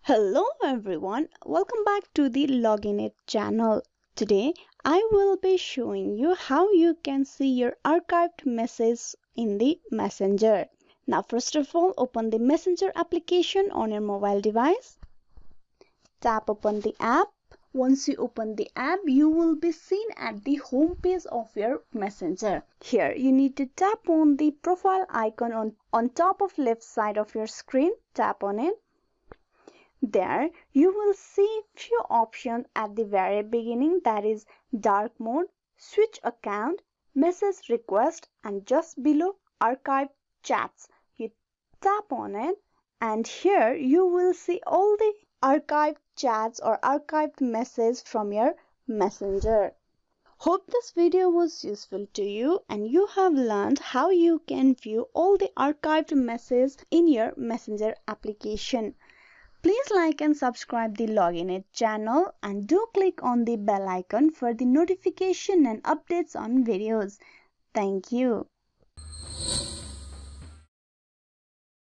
Hello everyone, welcome back to the Login It channel. Today I will be showing you how you can see your archived messages in the Messenger. Now first of all, open the Messenger application on your mobile device. Tap open the app. Once you open the app, you will be seen at the home page of your Messenger. Here you need to tap on the profile icon on top of left side of your screen. Tap on it. There you will see few options at the very beginning, that is dark mode, switch account, message request, and just below archive chats. You tap on it and here you will see all the archived chats or archived messages from your Messenger. Hope this video was useful to you and you have learned how you can view all the archived messages in your Messenger application. Please like and subscribe the Login It channel and do click on the bell icon for the notification and updates on videos. Thank you.